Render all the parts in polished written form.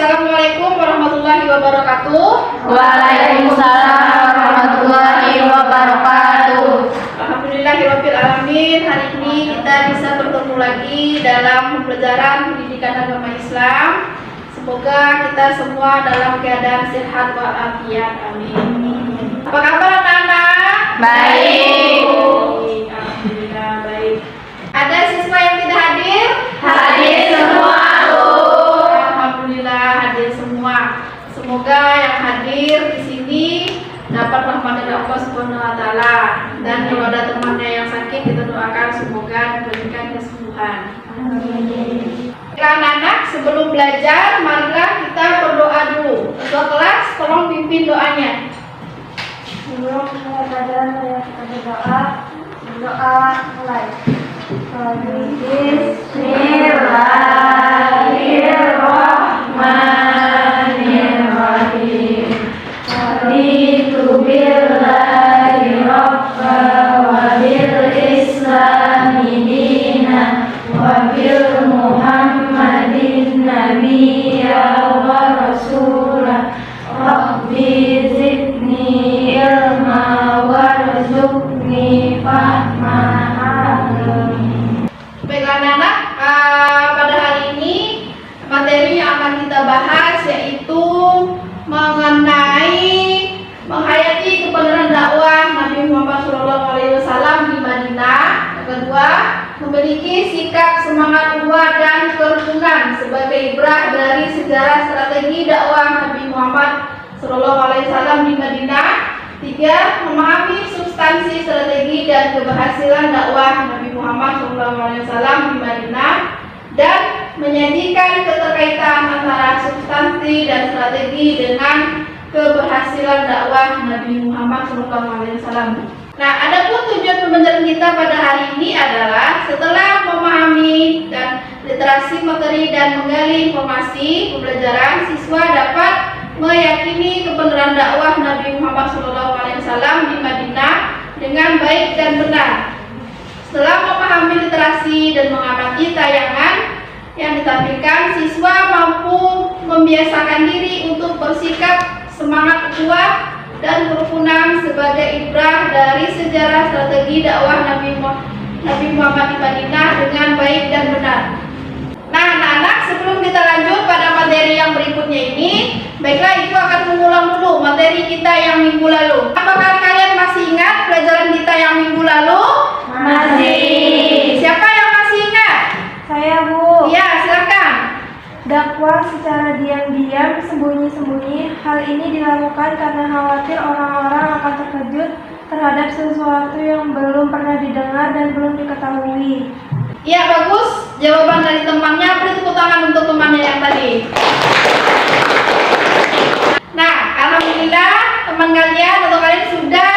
Assalamualaikum warahmatullahi wabarakatuh. Waalaikumsalam warahmatullahi wabarakatuh. Alhamdulillahirabbil alamin. Hari ini kita bisa bertemu lagi dalam pembelajaran pendidikan agama Islam. Semoga kita semua dalam keadaan sehat walafiat. Amin. Apa kabar anak-anak? Baik. Alhamdulillah baik. Ada siswa yang tidak hadir? Hadir semua, Bu. Alhamdulillah hadir semua. Semoga yang hadir di sini dapat rahmat dari Allah Subhanahu wa taala. Dan kalau ada temannya yang sakit, kita doakan semoga diberikan kesembuhan. Amin. Anak-anak, sebelum belajar, marilah kita berdoa dulu. Ketua kelas, tolong pimpin doanya. Sebelum mulai pelajaran, saya kita berdoa mulai. Bismillahirrahmanirrahim. Raditu billahi rabba wa bil islami dinan wa bil muhammadin nabiyya wa rasulah. Rabbi zidni ilma warzuqni fahma. Baiklah anak-anak, pada hari ini materi yang akan kita bahas yaitu mengenai menghayati kebenaran dakwah Nabi Muhammad SAW di Madinah. Yang kedua, memiliki sikap semangat kuat dan kerukunan sebagai ibrah dari sejarah strategi dakwah Nabi Muhammad SAW di Madinah. Tiga, memahami substansi strategi dan keberhasilan dakwah Nabi Muhammad SAW di Madinah dan menyajikan keterkaitan antara substansi dan strategi dengan keberhasilan dakwah Nabi Muhammad SAW. Nah, adapun tujuan pembelajaran kita pada hari ini adalah setelah memahami dan literasi materi dan menggali informasi pembelajaran, siswa dapat meyakini kebenaran dakwah Nabi Muhammad SAW di Madinah dengan baik dan benar. Setelah memahami literasi dan mengamati tayangan yang ditampilkan, siswa mampu membiasakan diri untuk bersikap semangat kuat dan kerukunan sebagai ibrah dari sejarah strategi dakwah Nabi Muhammad di Madinah dengan baik dan benar. Nah, anak-anak, sebelum kita lanjut pada materi yang berikutnya ini, baiklah, Ibu akan mengulang dulu materi kita yang minggu lalu. Apakah kalian masih ingat pelajaran kita yang minggu lalu? Masih. Siapa yang masih ingat? Saya, Bu. Ya, silakan. Dakwah secara diam-diam, sembunyi-sembunyi. Hal ini dilakukan karena khawatir orang-orang akan terkejut terhadap sesuatu yang belum pernah didengar dan belum diketahui. Ya, bagus. Jawaban dari temannya. Beri tepuk tangan untuk temannya yang tadi. Nah, alhamdulillah teman kalian atau kalian sudah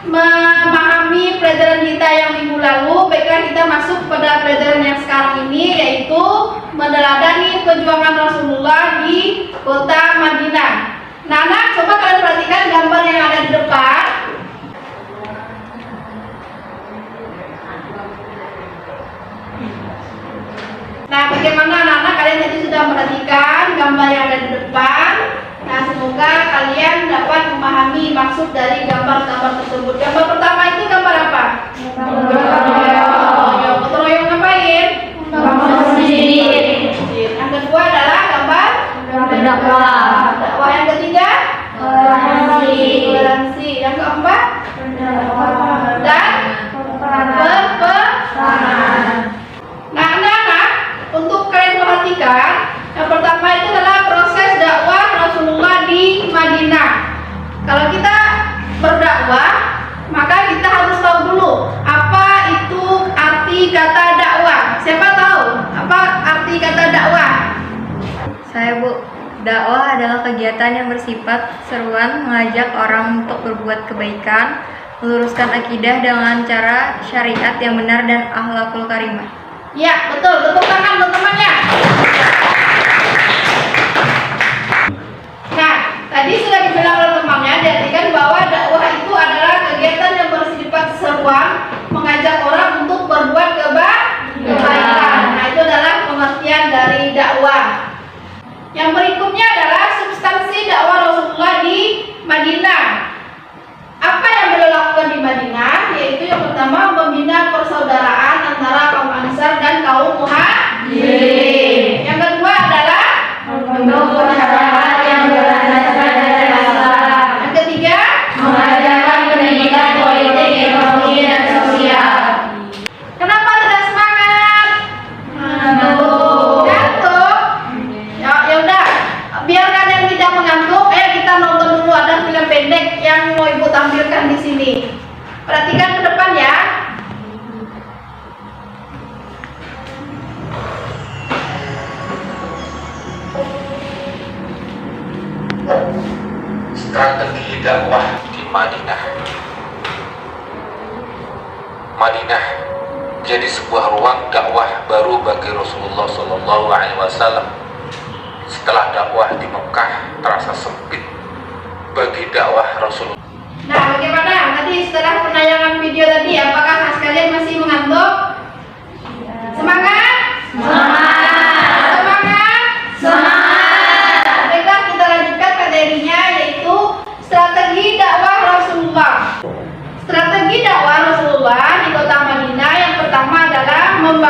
memahami pelajaran kita yang minggu lalu. Baiklah, kita masuk pada pelajaran yang sekarang ini, yaitu meneladani perjuangan Rasulullah di kota Madinah. Nah, anak, coba kalian perhatikan gambar yang ada di depan. Nah, bagaimana anak-anak, kalian tadi sudah memperhatikan gambar yang ada di depan. Nah, semoga kalian dapat memahami maksud dari gambar-gambar tersebut. Gambar pertama itu gambar apa? Royong. Gotong royong ngapain? Masjid. Yang kedua adalah gambar Dakwah. dakwah. Yang ketiga toleransi. Yang keempat dan perpecahan. Nah, anak-anak, untuk kalian perhatikan, yang pertama itu adalah proses dakwah Rasulullah di Madinah. Kalau kita berdakwah, maka kita harus tahu dulu apa itu arti kata dakwah. Siapa tahu apa arti kata dakwah? Saya, Bu. Dakwah adalah kegiatan yang bersifat seruan mengajak orang untuk berbuat kebaikan, meluruskan akidah dengan cara syariat yang benar dan akhlakul karimah. Ya, betul. Tepuk tangan untuk temannya. Nah, tadi sudah dibilang oleh temannya, diartikan bahwa dakwah itu adalah kegiatan yang bersifat seruan mengajak orang untuk berbuat kebaikan. Nah, itu adalah pengertian dari dakwah. Yang berikutnya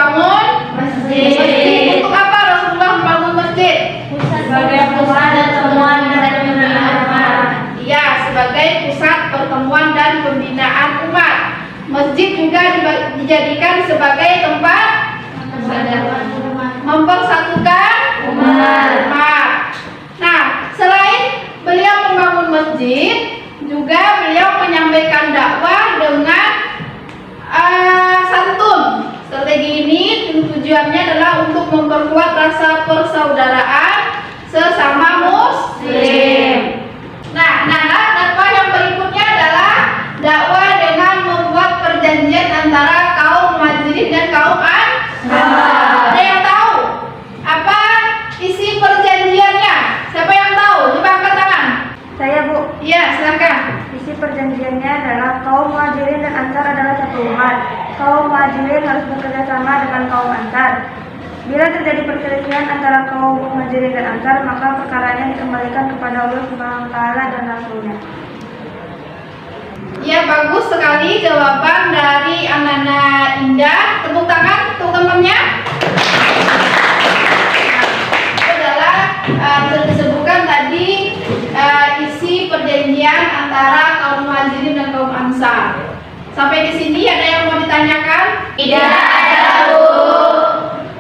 membangun Masjid. Untuk apa Rasulullah membangun masjid? Sebagai pusat pertemuan dan pembinaan umat. Iya, sebagai pusat pertemuan dan pembinaan umat. Masjid juga dijadikan sebagai tempat mempersatukan umat. Nah, selain beliau membangun masjid, juga beliau menyampaikan dakwah dengan santun. Strategi ini tujuannya adalah untuk memperkuat rasa persaudaraan sesama muslim. Nah, dakwah yang berikutnya adalah dakwah dengan membuat perjanjian antara kaum muhajirin dan kaum ansar. Ada yang tahu apa isi perjanjiannya? Siapa yang tahu? Coba angkat tangan. Saya, Bu. Iya, silakan. Isi perjanjiannya adalah kaum muhajirin dan ansar adalah satu umat. Kaum muhajirin harus bekerja sama dengan kaum ansar. Bila terjadi perselisihan antara kaum muhajirin dan ansar, maka perkaranya dikembalikan kepada Allah Subhanahu wa taala dan Rasulnya. Ya, bagus sekali jawaban dari anak-anak Indah. Tepuk tangan untuk temannya. Itu adalah disebutkan tadi isi perjanjian antara kaum muhajirin dan kaum ansar. Sampai di sini ada yang mau ditanyakan? Tidak ada, Bu.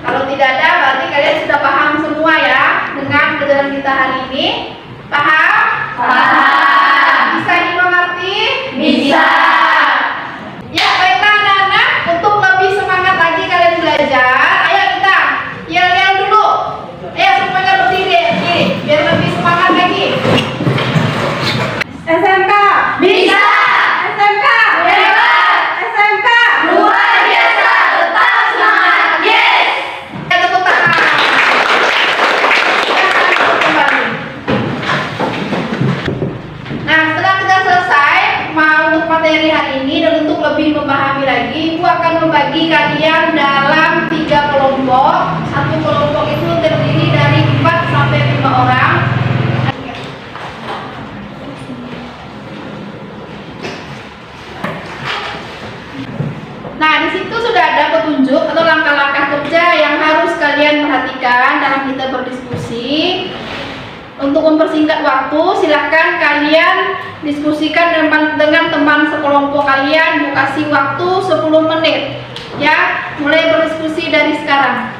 Kalau tidak ada, berarti kalian sudah paham semua ya dengan pelajaran kita hari ini. Paham? Paham. Bisa dimengerti? Bisa. Ya, baiklah anak-anak, untuk lebih semangat lagi kalian belajar, ayo kita yel-yel dulu. Ayo semuanya berdiri, biar lebih semangat lagi. SMK Bisa. SMK Hebat. SMK Luar biasa. Tetap semangat. Yes. Ya, tepuk tangan. Kembali. Nah, setelah kita selesai untuk materi hari ini dan untuk lebih memahami lagi, Ibu akan membagi kalian dalam 3 kelompok. Satu kelompok itu terdiri dari 4 sampai 5 orang. Nah, di situ sudah ada petunjuk atau langkah-langkah kerja yang harus kalian perhatikan dalam kita berdiskusi. Untuk mempersingkat waktu, silakan kalian diskusikan dengan teman sekelompok kalian. Bu kasih waktu 10 menit. Ya, mulai berdiskusi dari sekarang.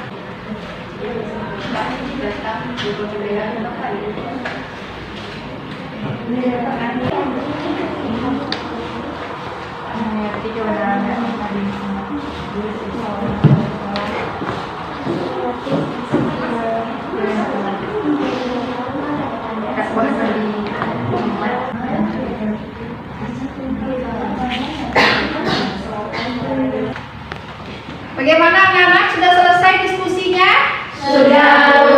Bagaimana anak-anak, sudah selesai diskusinya? Sudah, Bu.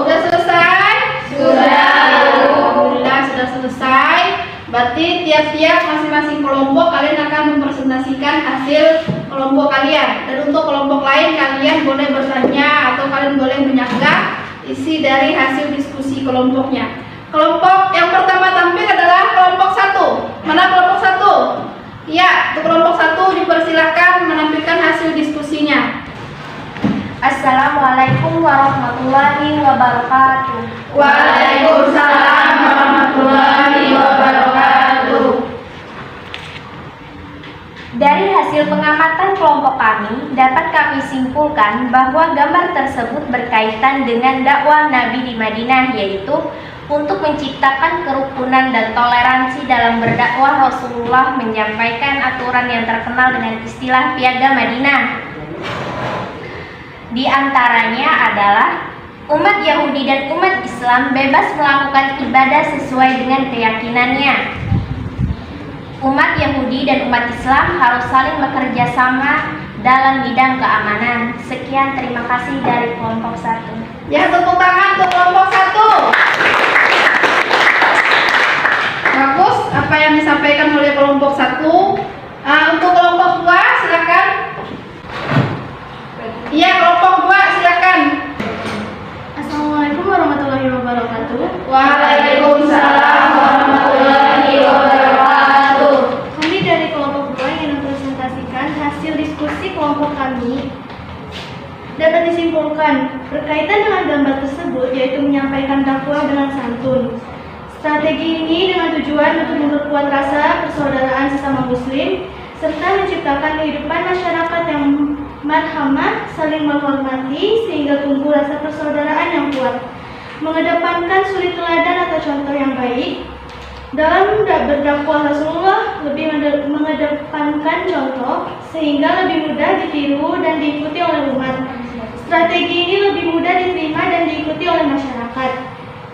Sudah selesai? Sudah, Bu. Alhamdulillah sudah selesai. Berarti tiap-tiap masing-masing kelompok kalian akan mempresentasikan hasil kelompok kalian. Dan untuk kelompok lain kalian boleh bertanya atau kalian boleh menyanggah isi dari hasil diskusi kelompoknya. Kelompok yang pertama tampil adalah kelompok 1. Mana kelompok 1? Ya, untuk kelompok 1 dipersilahkan menampilkan hasil diskusinya. Assalamualaikum warahmatullahi wabarakatuh. Waalaikumsalam warahmatullahi wabarakatuh. Dari hasil pengamatan kelompok kami, dapat kami simpulkan bahwa gambar tersebut berkaitan dengan dakwah Nabi di Madinah, yaitu untuk menciptakan kerukunan dan toleransi dalam berdakwah. Rasulullah menyampaikan aturan yang terkenal dengan istilah piagam Madinah. Di antaranya adalah umat Yahudi dan umat Islam bebas melakukan ibadah sesuai dengan keyakinannya. Umat Yahudi dan umat Islam harus saling bekerja sama dalam bidang keamanan. Sekian, terima kasih dari kelompok 1. Ya, tepuk tangan untuk kelompok 1. Bagus apa yang disampaikan oleh kelompok 1. Untuk kelompok 2 silakan. Iya, kelompok 2 silakan. Assalamualaikum warahmatullahi wabarakatuh. Waalaikumsalam warahmatullahi wabarakatuh. Kami dari kelompok 2 yang mempresentasikan hasil diskusi kelompok kami. Dapat disimpulkan, berkaitan dengan gambar tersebut yaitu menyampaikan dakwah dengan santun. Strategi ini dengan tujuan untuk memperkuat rasa persaudaraan sesama muslim serta menciptakan kehidupan masyarakat yang marhamah, saling menghormati sehingga tumbuh rasa persaudaraan yang kuat. Mengedepankan suri teladan atau contoh yang baik. Dalam berdakwah Rasulullah lebih mengedepankan contoh sehingga lebih mudah ditiru dan diikuti oleh umat. Strategi ini lebih mudah diterima dan diikuti oleh masyarakat.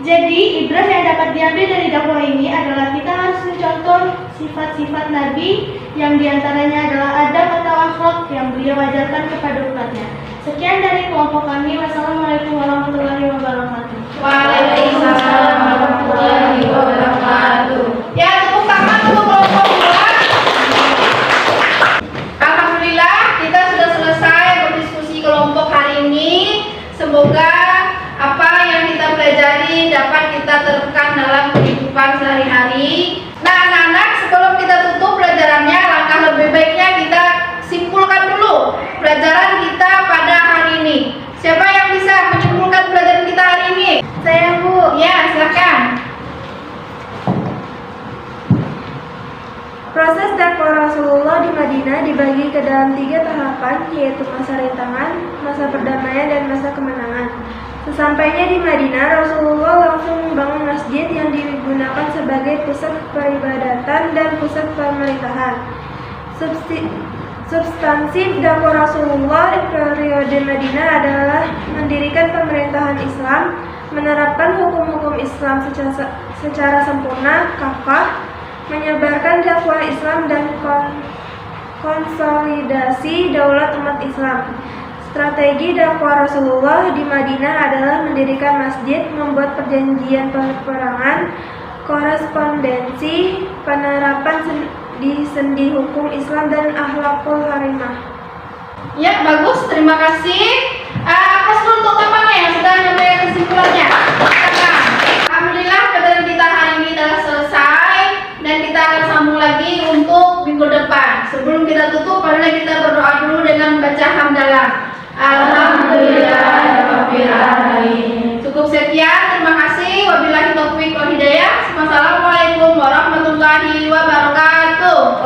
Jadi, ibrah yang dapat diambil dari dakwah ini adalah kita harus mencontoh sifat-sifat Nabi yang diantaranya adalah adab atau akhlak yang beliau ajarkan kepada umatnya. Sekian dari kelompok kami. Wassalamualaikum warahmatullahi wabarakatuh. Waalaikumsalam warahmatullahi wabarakatuh. Ya, tepuk tangan untuk kelompok 2. Alhamdulillah, kita sudah selesai berdiskusi kelompok hari ini. Semoga apa yang kita pelajari dapat kita terapkan dalam kehidupan sehari-hari. Nah, anak-anak, sebelum kita tutup pelajarannya, langkah lebih baiknya kita simpulkan dulu pelajaran kita pada hari ini. Siapa yang bisa menyimpulkan pelajaran kita hari ini? Saya, Bu. Ya, silakan. Proses dakwah Rasulullah di Madinah dibagi ke dalam 3 tahapan, yaitu masa rintangan, masa perdamaian, dan masa kemenangan. Sesampainya di Madinah, Rasulullah langsung membangun masjid yang digunakan sebagai pusat peribadatan dan pusat pemerintahan. Substansi dakwah Rasulullah di periode Madinah adalah mendirikan pemerintahan Islam, menerapkan hukum-hukum Islam secara sempurna, kafah, menyebarkan dakwah Islam dan konsolidasi daulat umat Islam. Strategi dakwah Rasulullah di Madinah adalah mendirikan masjid, membuat perjanjian peperangan, korespondensi, penerapan sendi hukum Islam dan akhlakul harimah. Ya, bagus. Terima kasih. Atas untuk temannya yang sudah menyampaikan kesimpulannya. Alhamdulillah, pelajaran kita hari ini telah selesai dan kita akan sambung lagi untuk minggu depan. Sebelum kita tutup, marilah kita berdoa dulu dengan baca hamdalah. Alhamdulillahirabbil alamin. Cukup sekian, terima kasih. Wabillahi taufiq wal hidayah. Wassalamualaikum warahmatullahi wabarakatuh.